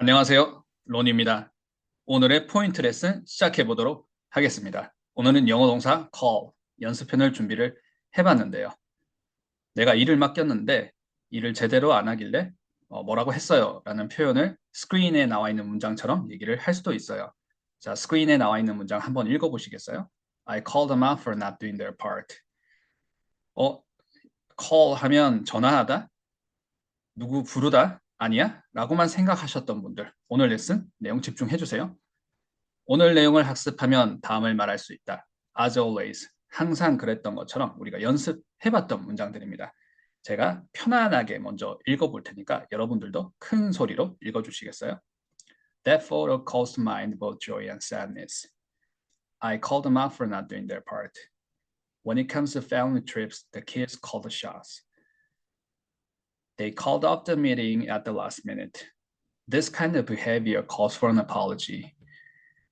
안녕하세요. 론입니다. 오늘의 포인트 레슨 시작해 보도록 하겠습니다. 오늘은 영어 동사 call 연습편을 준비를 해봤는데요. 내가 일을 맡겼는데 일을 제대로 안 하길래 뭐라고 했어요 라는 표현을 스크린에 나와 있는 문장처럼 얘기를 할 수도 있어요. 자, 스크린에 나와 있는 문장 한번 읽어보시겠어요? I called them out for not doing their part. 어, call 하면 전화하다? 누구 부르다? 아니야? 라고만 생각하셨던 분들 오늘 레슨 내용 집중해 주세요. 오늘 내용을 학습하면 다음을 말할 수 있다. As always, 항상 그랬던 것처럼 우리가 연습해봤던 문장들입니다. 제가 편안하게 먼저 읽어볼 테니까 여러분들도 큰 소리로 읽어주시겠어요? That photo calls to mind both joy and sadness. I called them out for not doing their part. When it comes to family trips, the kids call the shots. They called off the meeting at the last minute. This kind of behavior calls for an apology.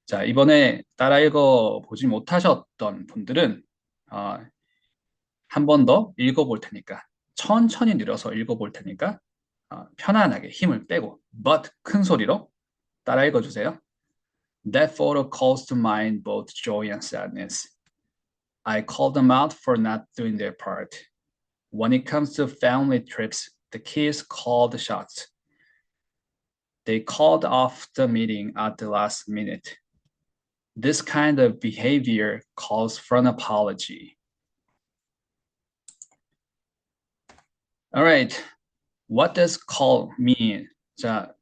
자, 이번에 따라 읽어 보지 못하셨던 분들은 한 번 더 읽어볼 테니까 천천히 늘어서 읽어볼 테니까 편안하게 힘을 빼고 but 큰 소리로 따라 읽어주세요. That photo calls to mind both joy and sadness. I call them out for not doing their part. When it comes to family trips, the kids call the shots. They called off the meeting at the last minute. This kind of behavior calls for an apology. Alright, what does call mean? 자,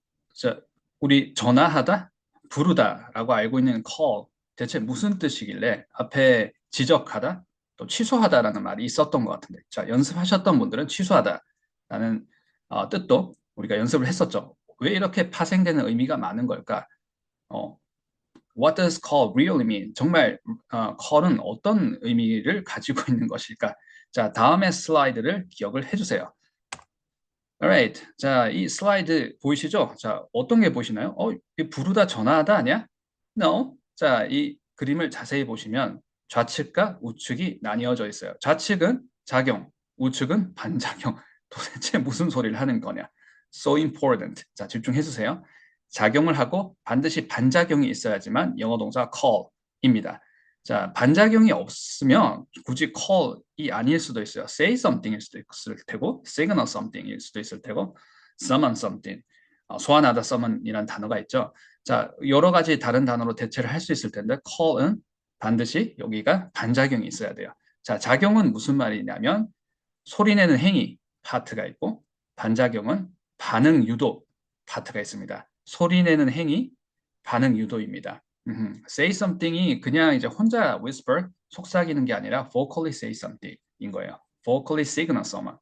우리 전화하다, 부르다라고 알고 있는 call 대체 무슨 뜻이길래 앞에 지적하다, 또 취소하다라는 말이 있었던 것 같은데, 자, 연습하셨던 분들은 취소하다라는 뜻도 우리가 연습을 했었죠. 왜 이렇게 파생되는 의미가 많은 걸까? What does call really mean? 정말 call은 어떤 의미를 가지고 있는 것일까? 자, 다음의 슬라이드를 기억을 해주세요. Alright. 자, 이 슬라이드 보이시죠? 자, 어떤 게 보이시나요? 이 부르다 전화하다 아니야? No. 자, 이 그림을 자세히 보시면 좌측과 우측이 나뉘어져 있어요. 좌측은 작용, 우측은 반작용. 도대체 무슨 소리를 하는 거냐? So important. 자, 집중해 주세요. 작용을 하고 반드시 반작용이 있어야지만 영어 동사 call입니다. 자, 반작용이 없으면 굳이 call이 아닐 수도 있어요. say something일 수도 있을 테고, signal something일 수도 있을 테고, summon something. 소환하다 summon이라는 단어가 있죠. 자, 여러 가지 다른 단어로 대체를 할 수 있을 텐데, call은 반드시 여기가 반작용이 있어야 돼요. 자, 작용은 무슨 말이냐면, 소리내는 행위 파트가 있고, 반작용은 반응 유도 파트가 있습니다. 소리내는 행위, 반응 유도입니다. say something이 그냥 이제 혼자 whisper, 속삭이는 게 아니라 vocally say something인 거예요. vocally signal someone.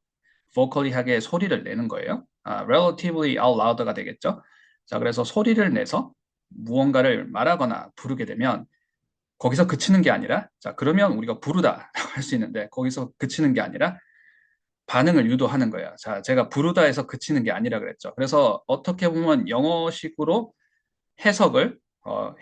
vocally하게 소리를 내는 거예요. relatively out loud가 되겠죠. 자, 그래서 소리를 내서 무언가를 말하거나 부르게 되면 거기서 그치는 게 아니라, 자, 그러면 우리가 부르다라고 할 수 있는데 거기서 그치는 게 아니라 반응을 유도하는 거예요. 자, 제가 부르다에서 그치는 게 아니라 그랬죠. 그래서 어떻게 보면 영어식으로 해석을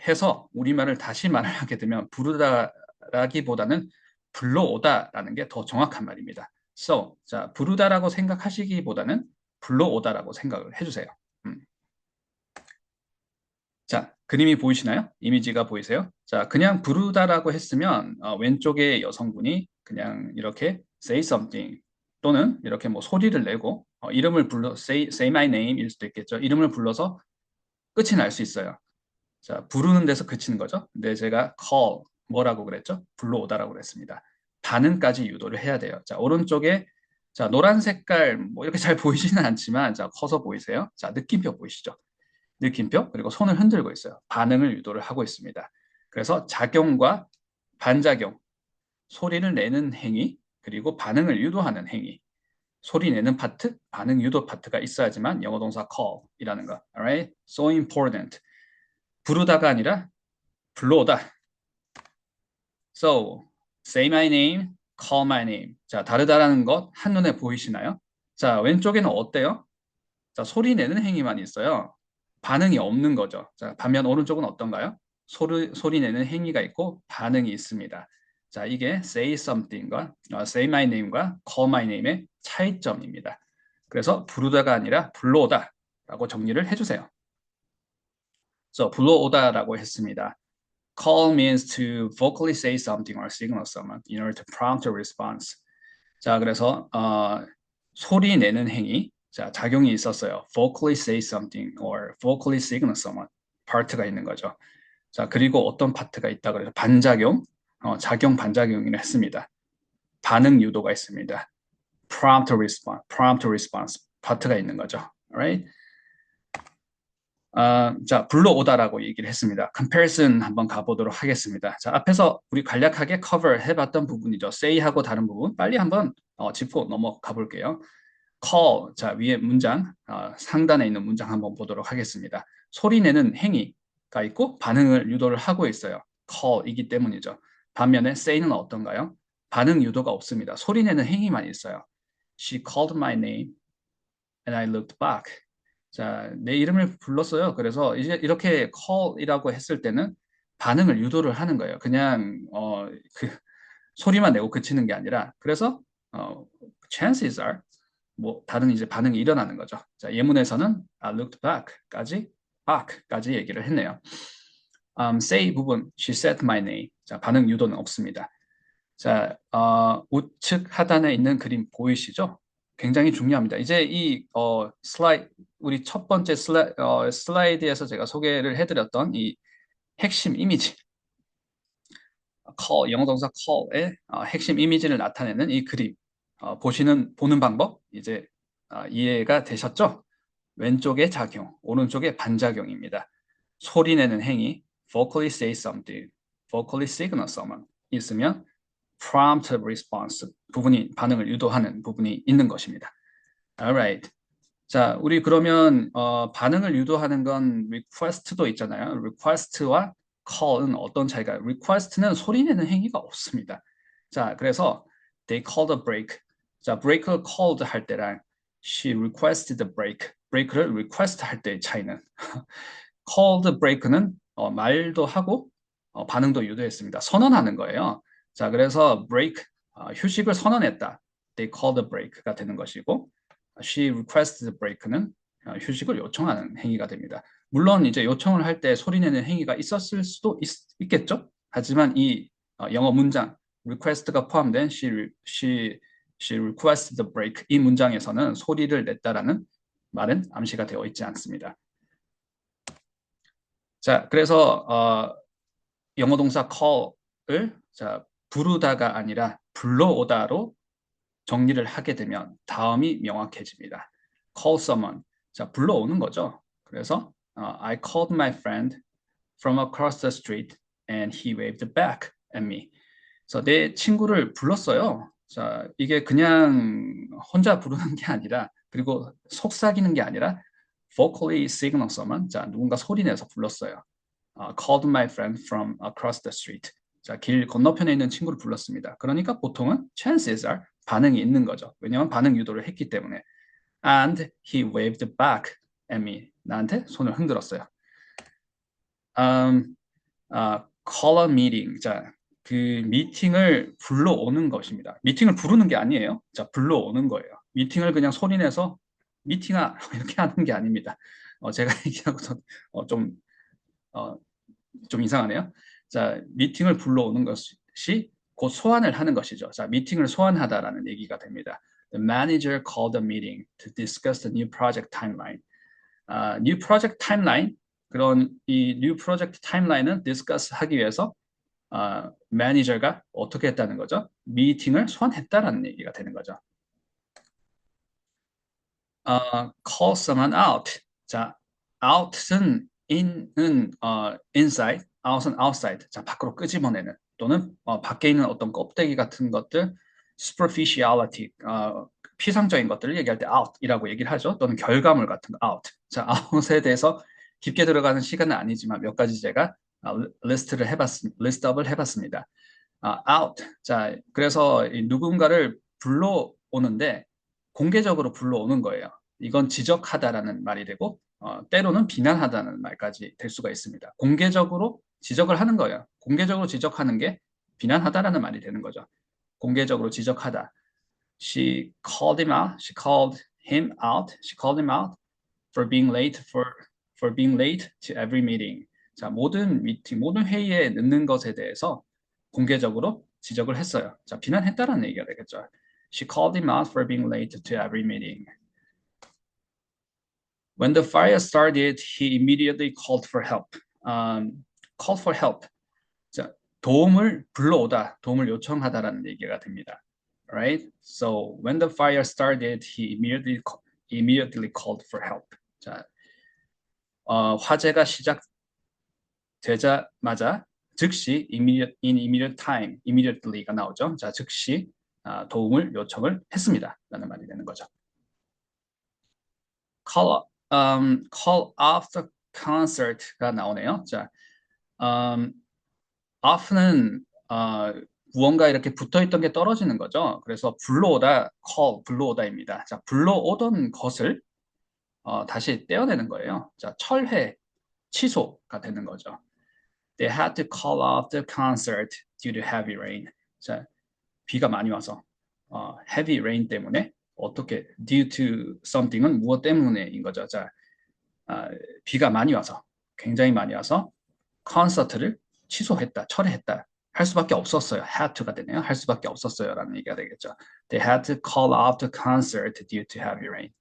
해서 우리말을 다시 말을 하게 되면 부르다라기보다는 불러오다라는 게 더 정확한 말입니다. So, 자, 부르다라고 생각하시기보다는 불러오다라고 생각을 해주세요. 자, 그림이 보이시나요? 이미지가 보이세요? 자, 그냥 부르다라고 했으면 왼쪽에 여성분이 그냥 이렇게 say something 또는 이렇게 뭐 소리를 내고 이름을 불러 say my name일 수도 있겠죠. 이름을 불러서 끝이 날 수 있어요. 자, 부르는 데서 그치는 거죠. 근데 제가 call 뭐라고 그랬죠? 불러오다라고 그랬습니다. 반응까지 유도를 해야 돼요. 자, 오른쪽에 자, 노란 색깔 뭐 이렇게 잘 보이지는 않지만 자, 커서 보이세요? 자, 느낌표 보이시죠? 느낌표 그리고 손을 흔들고 있어요. 반응을 유도를 하고 있습니다. 그래서 작용과 반작용, 소리를 내는 행위 그리고 반응을 유도하는 행위, 소리 내는 파트, 반응 유도 파트가 있어야지만 영어 동사 call이라는 거. Alright? So important. 부르다가 아니라 불러오다. So, say my name, call my name. 자, 다르다라는 것 한눈에 보이시나요? 자, 왼쪽에는 어때요? 자, 소리 내는 행위만 있어요. 반응이 없는 거죠. 자, 반면 오른쪽은 어떤가요? 소리 내는 행위가 있고 반응이 있습니다. 자, 이게 say something과 say my name과 call my name의 차이점입니다. 그래서 부르다가 아니라 불러오다라고 정리를 해주세요. 그래서 불러오다라고 했습니다. Call means to vocally say something or signal someone in order to prompt a response. 자, 그래서 소리 내는 행위, 자, 작용이 있었어요. vocally say something or vocally signal someone 파트가 있는 거죠. 자, 그리고 어떤 파트가 있다 그래서 반작용, 작용 반작용이라 했습니다. 반응 유도가 있습니다. prompt response 파트가 있는 거죠. Alright? 자, 불러오다라고 얘기를 했습니다. comparison 한번 가보도록 하겠습니다. 자, 앞에서 우리 간략하게 cover 해봤던 부분이죠. say하고 다른 부분 빨리 한번 짚고 넘어가 볼게요. call, 자, 위에 문장, 상단에 있는 문장 한번 보도록 하겠습니다. 소리 내는 행위가 있고 반응을 유도를 하고 있어요. call이기 때문이죠. 반면에 say는 어떤가요? 반응 유도가 없습니다. 소리 내는 행위만 있어요. She called my name and I looked back. 자, 내 이름을 불렀어요. 그래서 이제 이렇게 call이라고 했을 때는 반응을 유도를 하는 거예요. 그냥 그 소리만 내고 그치는 게 아니라 그래서 chances are 뭐 다른 이제 반응이 일어나는 거죠. 자, 예문에서는 I looked back까지 얘기를 했네요. say 부분 she said my name. 자, 반응 유도는 없습니다. 자, 우측 하단에 있는 그림 보이시죠? 굉장히 중요합니다. 이제 이 우리 첫 번째 슬라이드에서 제가 소개를 해드렸던 이 핵심 이미지, 영어 동사 call의 핵심 이미지를 나타내는 이 그림, 보는 방법 이제 이해가 되셨죠? 왼쪽의 작용, 오른쪽의 반작용입니다. 소리 내는 행위, vocally say something, vocally signal someone 있으면 prompt response 부분이 반응을 유도하는 부분이 있는 것입니다. Alright. 자, 우리 그러면 반응을 유도하는 건 request도 있잖아요. request와 call은 어떤 차이가? request는 소리 내는 행위가 없습니다. 자, 그래서 they called a break. 자, break을 called 할 때랑 she requested a break. break를 request 할 때의 차이는 called break는 말도 하고 반응도 유도했습니다. 선언하는 거예요. 자, 그래서 break, 휴식을 선언했다. They called a break가 되는 것이고 she requested a break는 휴식을 요청하는 행위가 됩니다. 물론 이제 요청을 할 때 소리내는 행위가 있었을 수도 있겠죠. 하지만 이 영어 문장 request가 포함된 she requested a break 이 문장에서는 소리를 냈다라는 말은 암시가 되어 있지 않습니다. 자, 그래서 영어 동사 call을 자, 부르다가 아니라 불러오다로 정리를 하게 되면 다음이 명확해집니다. call someone. 자, 불러오는 거죠. 그래서 I called my friend from across the street and he waved back at me. 그래서 내 친구를 불렀어요. 자, 이게 그냥 혼자 부르는 게 아니라 그리고 속삭이는 게 아니라 vocally signal someone. 자, 누군가 소리내서 불렀어요. called my friend from across the street. 자, 길 건너편에 있는 친구를 불렀습니다. 그러니까 보통은 chances are 반응이 있는 거죠. 왜냐하면 반응 유도를 했기 때문에. And he waved back at me. 나한테 손을 흔들었어요. call a meeting. 자, 그 미팅을 불러오는 것입니다. 미팅을 부르는 게 아니에요. 자, 불러오는 거예요. 미팅을 그냥 소리내서 미팅아 이렇게 하는 게 아닙니다. 제가 얘기하고서 좀 이상하네요. 자, 미팅을 불러오는 것이 곧 소환을 하는 것이죠. 자, 미팅을 소환하다라는 얘기가 됩니다. The manager called a meeting to discuss the new project timeline. new project timeline 그런 이 new project timeline은 discuss 하기 위해서 매니저가 어떻게 했다는 거죠? 미팅을 소환했다라는 얘기가 되는 거죠. call someone out. 자, out은 in은 inside, out은 outside. 자, 밖으로 끄집어내는 또는 밖에 있는 어떤 껍데기 같은 것들, superficiality, 피상적인 것들을 얘기할 때 out이라고 얘기를 하죠. 또는 결과물 같은 거 out. 자, out에 대해서 깊게 들어가는 시간은 아니지만 몇 가지 제가 리스트업을 해봤습니다. out. 자, 그래서 누군가를 불러오는데 공개적으로 불러오는 거예요. 이건 지적하다라는 말이 되고 때로는 비난하다는 말까지 될 수가 있습니다. 공개적으로 지적을 하는 거예요. 공개적으로 지적하는 게 비난하다라는 말이 되는 거죠. 공개적으로 지적하다. She called him out. She called him out. She called him out for being late for being late to every meeting. 자, 모든 미팅, 모든 회의에 늦는 것에 대해서 공개적으로 지적을 했어요. 자, 비난했다라는 얘기가 되겠죠. She called him out for being late to every meeting. When the fire started, he immediately called for help. Called for help. 자, 도움을 불러오다, 도움을 요청하다라는 얘기가 됩니다. Right? So when the fire started, he immediately called for help. 자, 화재가 시작되자마자 즉시 immediate time, immediately가 나오죠. 자, 즉시 도움을 요청을 했습니다. 라는 말이 되는 거죠. call off the concert가 나오네요. 자, off는 무언가 이렇게 붙어있던 게 떨어지는 거죠. 그래서 불러오다, 불러오다입니다. 자, 불러오던 것을 다시 떼어내는 거예요. 자, 철회, 취소가 되는 거죠. They had to call off the concert due to heavy rain. 자, 비가 많이 와서 heavy rain 때문에 어떻게 due to something은 무엇 때문에인 거죠. 자, 비가 많이 와서 굉장히 많이 와서 콘서트를 취소했다, 철회했다 할 수밖에 없었어요. had to가 되네요. 할 수밖에 없었어요라는 얘기가 되겠죠. They had to call off the concert due to heavy rain.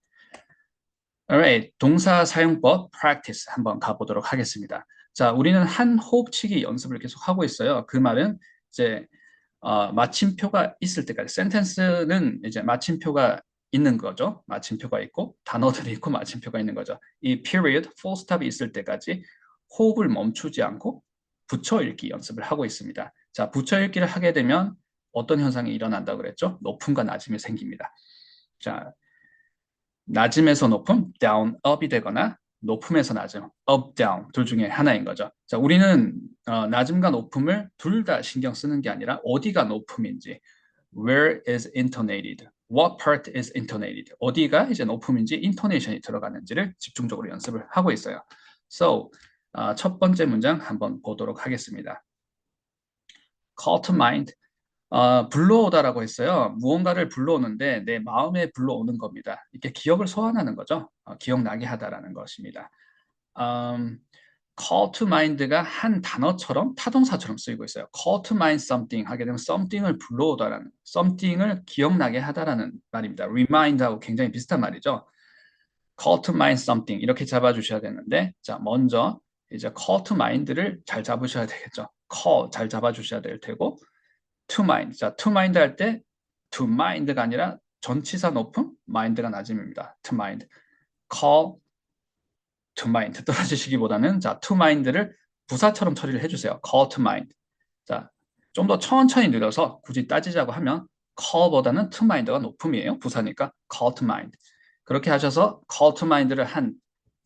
Alright, 동사 사용법 practice 한번 가보도록 하겠습니다. 자, 우리는 한 호흡치기 연습을 계속 하고 있어요. 그 말은 이제 마침표가 있을 때까지 센텐스는 이제 마침표가 있는 거죠. 마침표가 있고 단어들이 있고 마침표가 있는 거죠. 이 period, full stop이 있을 때까지 호흡을 멈추지 않고 붙여 읽기 연습을 하고 있습니다. 자, 붙여 읽기를 하게 되면 어떤 현상이 일어난다고 그랬죠? 높음과 낮음이 생깁니다. 자, 낮음에서 높음, down, up이 되거나 높음에서 낮음, up, down 둘 중에 하나인 거죠. 자, 우리는 낮음과 높음을 둘 다 신경 쓰는 게 아니라 어디가 높음인지, where is intonated, what part is intonated, 어디가 이제 높음인지 intonation이 들어가는지를 집중적으로 연습을 하고 있어요. So, 첫 번째 문장 한번 보도록 하겠습니다. Call to mind. 불러오다라고 했어요. 무언가를 불러오는데 내 마음에 불러오는 겁니다. 이렇게 기억을 소환하는 거죠. 기억나게 하다라는 것입니다. call to mind가 한 단어처럼 타동사처럼 쓰이고 있어요. call to mind something 하게 되면 something을 불러오다라는, something을 기억나게 하다라는 말입니다. remind하고 굉장히 비슷한 말이죠. call to mind something 이렇게 잡아주셔야 되는데, 자, 먼저 이제 call to mind를 잘 잡으셔야 되겠죠. call 잘 잡아주셔야 될 테고, to mind. 자, to mind 할 때 to mind가 아니라 전치사 높음, mind가 낮음입니다. to mind. call to mind 떨어지시기보다는 자, to mind를 부사처럼 처리를 해주세요. call to mind. 자, 좀 더 천천히 느려서 굳이 따지자고 하면 call보다는 to mind가 높음이에요. 부사니까 call to mind. 그렇게 하셔서 call to mind를 한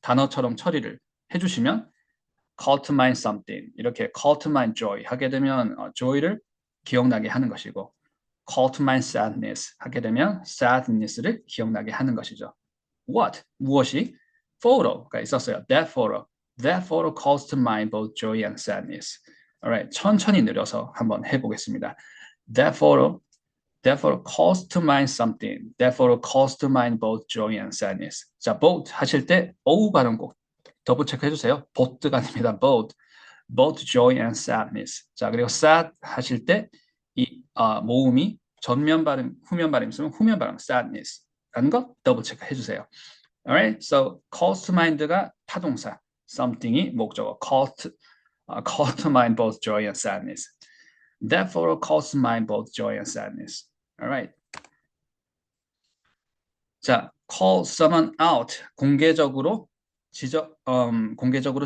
단어처럼 처리를 해주시면 call to mind something 이렇게 call to mind joy 하게 되면 joy를 기억나게 하는 것이고 call to mind sadness 하게 되면 sadness를 기억나게 하는 것이죠. What? 무엇이? Photo가 있었어요. That photo calls to mind both joy and sadness. Alright, 천천히 느려서 한번 해보겠습니다. That photo calls to mind something. That photo calls to mind both joy and sadness. 자, both 하실 때 O 발음 꼭 더블 체크 해주세요. both가 아닙니다. both joy and sadness. 자, 그리고 sad 하실 때 이 모음이 전면 발음, 후면 발음 있으면 후면 발음 sadness라는 거 더블 체크 해주세요. Alright, so calls to mind가 타동사, something이 목적어, call to mind both joy and sadness. That photo calls to mind both joy and sadness. Alright. 자, call someone out, 공개적으로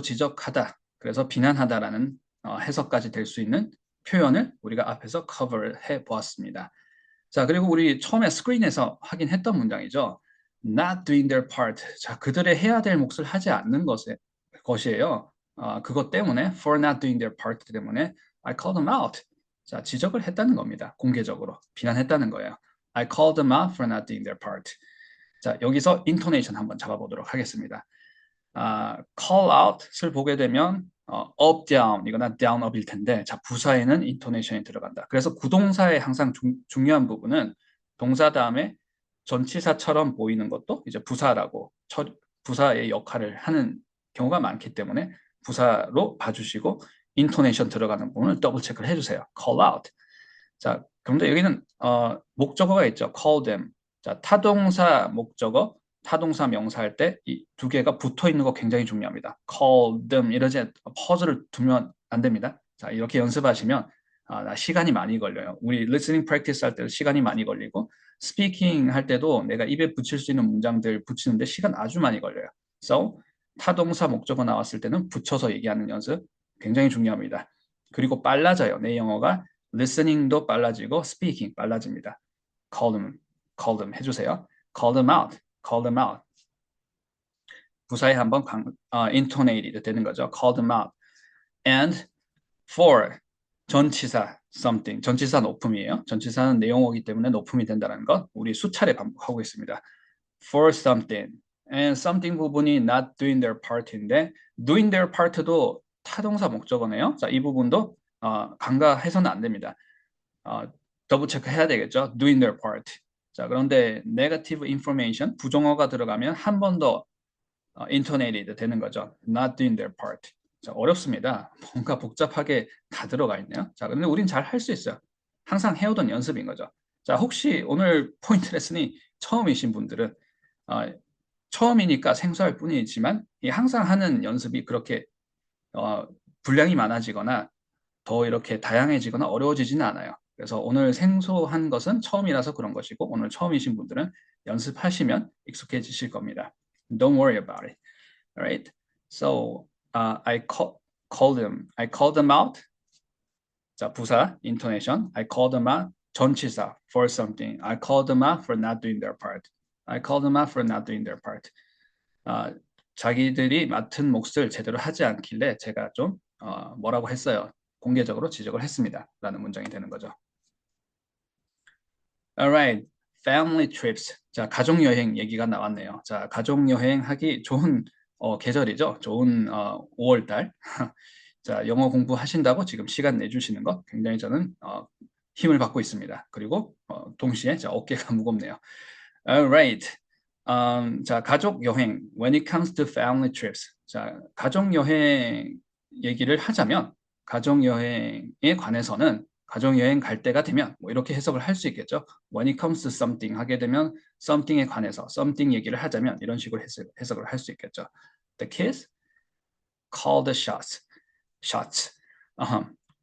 지적하다. 그래서 비난하다라는 해석까지 될 수 있는 표현을 우리가 앞에서 cover를 해보았습니다. 자, 그리고 우리 처음에 스크린에서 확인했던 문장이죠. Not doing their part. 자, 그들의 해야 될 몫을 하지 않는 것이에요. 그것 때문에, for not doing their part 때문에 I called them out. 자, 지적을 했다는 겁니다. 공개적으로 비난했다는 거예요. I called them out for not doing their part. 자, 여기서 intonation 한번 잡아보도록 하겠습니다. call out을 보게 되면 up, down 이거나 down, up일 텐데 자, 부사에는 intonation이 들어간다. 그래서 구동사의 항상 중요한 부분은 동사 다음에 전치사처럼 보이는 것도 이제 부사라고 부사의 역할을 하는 경우가 많기 때문에 부사로 봐주시고 인토네이션 들어가는 부분을 더블 체크를 해주세요. call out. 자, 그런데 여기는 목적어가 있죠. call them. 자, 타동사 목적어, 타동사 명사할 때 이 두 개가 붙어 있는 거 굉장히 중요합니다. call them 이러지 퍼즐을 두면 안 됩니다. 자, 이렇게 연습하시면 나 시간이 많이 걸려요. 우리 listening practice 할 때도 시간이 많이 걸리고 speaking 할 때도 내가 입에 붙일 수 있는 문장들 붙이는데 시간 아주 많이 걸려요. So 타동사 목적어 나왔을 때는 붙여서 얘기하는 연습 굉장히 중요합니다. 그리고 빨라져요. 내 영어가 listening도 빨라지고 speaking 빨라집니다. call them 해주세요. call them out, call them out. 부사에 한번 intonated 되는 거죠. call them out. And for 전치사 something, 전치사 높음이에요. 전치사는 내용어기 때문에 높음이 된다는 것 우리 수차례 반복하고 있습니다. for something and something 부분이 not doing their part인데 doing their part도 타동사 목적어네요. 자, 이 부분도 간과해서는 안 됩니다. 더블 체크 해야 되겠죠. doing their part. 자, 그런데 negative information 부정어가 들어가면 한 번 더 intonated 되는 거죠. not doing their part. 자, 어렵습니다. 뭔가 복잡하게 다 들어가 있네요. 자, 근데 우린 잘 할 수 있어요. 항상 해오던 연습인 거죠. 자, 혹시 오늘 포인트 레슨이 처음이신 분들은 처음이니까 생소할 뿐이지만 항상 하는 연습이 그렇게 분량이 많아지거나 더 이렇게 다양해지거나 어려워지지는 않아요. 그래서 오늘 생소한 것은 처음이라서 그런 것이고 오늘 처음이신 분들은 연습하시면 익숙해지실 겁니다. Don't worry about it. Alright? So I called them out. 자, 부사, intonation. I called them out. 전치사, for something. I called them out for not doing their part. I called them out for not doing their part. 자기들이 맡은 몫을 제대로 하지 않길래 제가 좀 뭐라고 했어요. 공개적으로 지적을 했습니다. 라는 문장이 되는 거죠. Alright, family trips. 자, 가족여행 얘기가 나왔네요. 자, 가족여행 하기 좋은 계절이죠. 좋은 5월달. 자, 영어 공부하신다고 지금 시간 내주시는 것 굉장히 저는 힘을 받고 있습니다. 그리고 동시에 자, 어깨가 무겁네요. Alright. 자, 가족 여행. When it comes to family trips. 자, 가족 여행 얘기를 하자면 가족 여행에 관해서는 가족 여행 갈 때가 되면 뭐 이렇게 해석을 할 수 있겠죠. When it comes to something 하게 되면 something에 관해서 something 얘기를 하자면 이런 식으로 해석을 할 수 있겠죠. The kids call the shots. shots.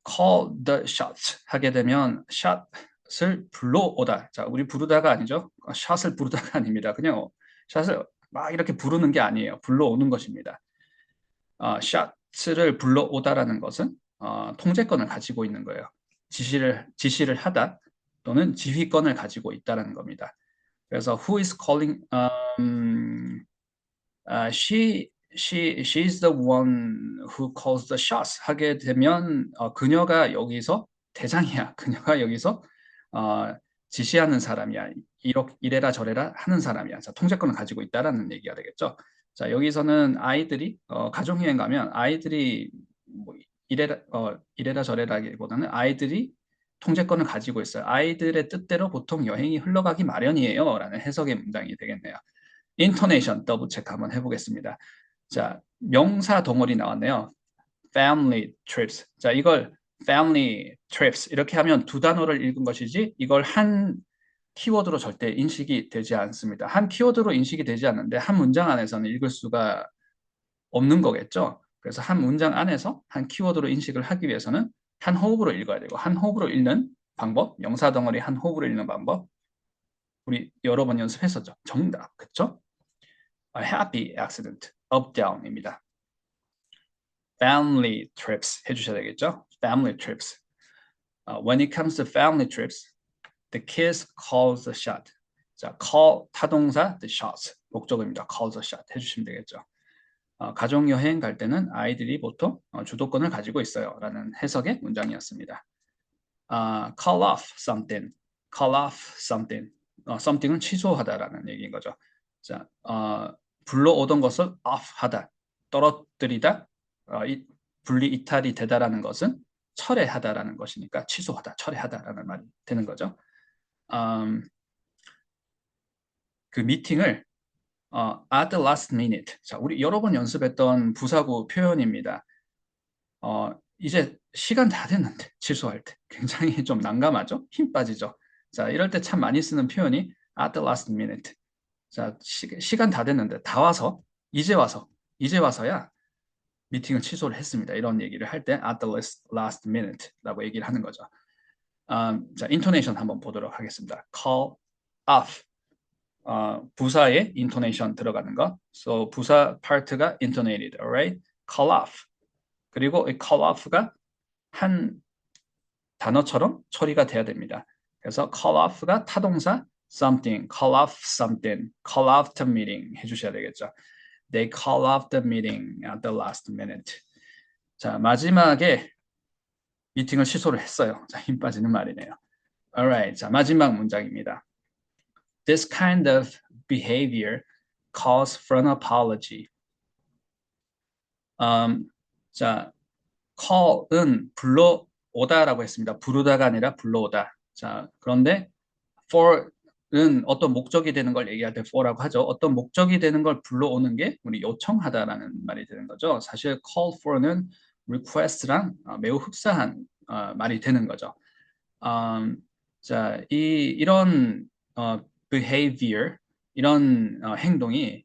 call the shots 하게 되면 샷을 불러오다. 자, 우리 부르다가 아니죠. 샷을 부르다가 아닙니다. 그냥 샷을 막 이렇게 부르는 게 아니에요. 불러오는 것입니다. 샷을 불러오다라는 것은 통제권을 가지고 있는 거예요. 지시를 하다 또는 지휘권을 가지고 있다라는 겁니다. 그래서 who is calling? She's the one who calls the shots 하게 되면 그녀가 여기서 대장이야. 그녀가 여기서 지시하는 사람이야. 이래라 저래라 하는 사람이야. 자, 통제권을 가지고 있다라는 얘기가 되겠죠. 자, 여기서는 아이들이 가족여행 가면 아이들이 뭐 이래라 저래라기보다는 아이들이 통제권을 가지고 있어요. 아이들의 뜻대로 보통 여행이 흘러가기 마련이에요. 라는 해석의 문장이 되겠네요. 인토네이션 더블 체크 한번 해보겠습니다. 자, 명사 덩어리 나왔네요. family trips. 자, 이걸 family trips 이렇게 하면 두 단어를 읽은 것이지 이걸 한 키워드로 절대 인식이 되지 않습니다. 한 키워드로 인식이 되지 않는데 한 문장 안에서는 읽을 수가 없는 거겠죠. 그래서 한 문장 안에서 한 키워드로 인식을 하기 위해서는 한 호흡으로 읽어야 되고 한 호흡으로 읽는 방법, 명사 덩어리 한 호흡으로 읽는 방법 우리 여러 번 연습했었죠. 정답, 그렇죠? A happy accident, up, down입니다. Family trips 해주셔야 되겠죠? Family trips. When it comes to family trips, the kids calls the shot. 자, call 타동사 the shots 목적어입니다. calls the shot 해주시면 되겠죠. 가족 여행 갈 때는 아이들이 보통 주도권을 가지고 있어요. 라는 해석의 문장이었습니다. Call off something. call off something. something은 취소하다라는 얘기인 거죠. 자, 불러오던 것을 off하다, 떨어뜨리다, 분리 이탈이 되다라는 것은 철회하다라는 것이니까 취소하다, 철회하다라는 말이 되는 거죠. 그 미팅을 at the last minute. 자, 우리 여러 번 연습했던 부사구 표현입니다. 이제 시간 다 됐는데 취소할 때 굉장히 좀 난감하죠? 힘 빠지죠? 자, 이럴 때 참 많이 쓰는 표현이 at the last minute. 자, 시간 다 됐는데 다 와서 이제 와서야 미팅을 취소를 했습니다. 이런 얘기를 할 때 at the last minute라고 얘기를 하는 거죠. 자, 인토네이션 한번 보도록 하겠습니다. call off. 부사에 intonation 들어가는 거. So 부사 파트가 intonated, alright? call off. 그리고 이 call off가 한 단어처럼 처리가 돼야 됩니다. 그래서 call off가 타동사 something, call off something, call off the meeting 해주셔야 되겠죠. They call off the meeting at the last minute. 자, 마지막에 미팅을 취소를 했어요. 자, 힘 빠지는 말이네요. Alright, 자, 마지막 문장입니다. This kind of behavior calls for an apology. 자, call은 불러오다라고 했습니다. 부르다가 아니라 불러오다. 자, 그런데 for는 어떤 목적이 되는 걸 얘기할 때 for라고 하죠. 어떤 목적이 되는 걸 불러오는 게 우리 요청하다라는 말이 되는 거죠. 사실 call for는 request랑 매우 흡사한 말이 되는 거죠. 자, 이런 behavior, 이런 행동이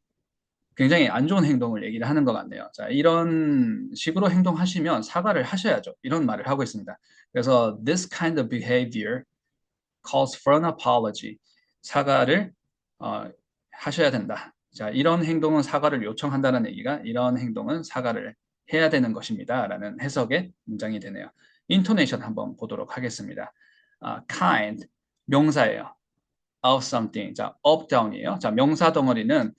굉장히 안 좋은 행동을 얘기를 하는 것 같네요. 자, 이런 식으로 행동하시면 사과를 하셔야죠. 이런 말을 하고 있습니다. 그래서 this kind of behavior calls for an apology. 사과를 하셔야 된다. 자, 이런 행동은 사과를 요청한다는 얘기가 이런 행동은 사과를 해야 되는 것입니다. 라는 해석의 문장이 되네요. 인토네이션 한번 보도록 하겠습니다. kind, 명사예요. of something. 자, up, down이에요. 자, 명사 덩어리는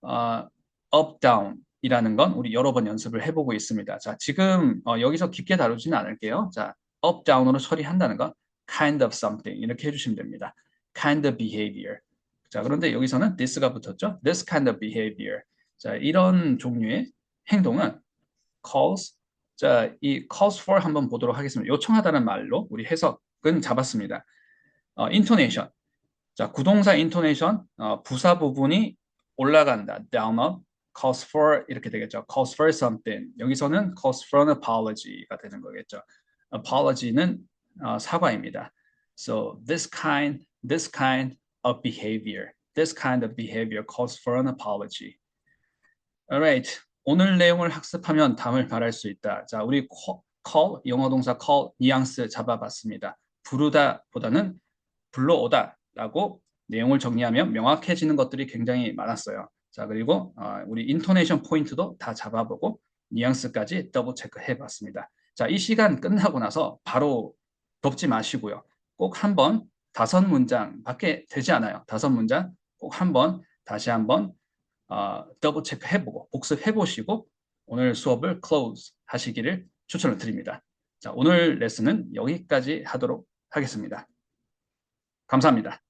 up, down 이라는 건 우리 여러 번 연습을 해보고 있습니다. 자, 지금 여기서 깊게 다루지는 않을게요. 자, up, down으로 처리한다는 건 kind of something 이렇게 해주시면 됩니다. kind of behavior. 자, 그런데 여기서는 this가 붙었죠. this kind of behavior. 자, 이런 종류의 행동은 calls. 자, 이 calls for 한번 보도록 하겠습니다. 요청하다는 말로 우리 해석은 잡았습니다. intonation. 자, 구동사 intonation, 부사 부분이 올라간다. down up, calls for 이렇게 되겠죠. calls for something. 여기서는 calls for an apology가 되는 거겠죠. apology는 사과입니다. So this kind of behavior, this kind of behavior calls for an apology. Alright. 오늘 내용을 학습하면 답을 말할 수 있다. 자, 우리 call, 영어 동사 call 뉘앙스 잡아봤습니다. 부르다 보다는 불러오다라고 내용을 정리하면 명확해지는 것들이 굉장히 많았어요. 자, 그리고 우리 인토네이션 포인트도 다 잡아보고 뉘앙스까지 더블 체크해 봤습니다. 자, 이 시간 끝나고 나서 바로 덮지 마시고요. 꼭 한번 5문장밖에 되지 않아요. 5문장 꼭 한번 다시 한번 더블 체크해보고 복습해보시고 오늘 수업을 클로즈 하시기를 추천을 드립니다. 자, 오늘 레슨은 여기까지 하도록 하겠습니다. 감사합니다.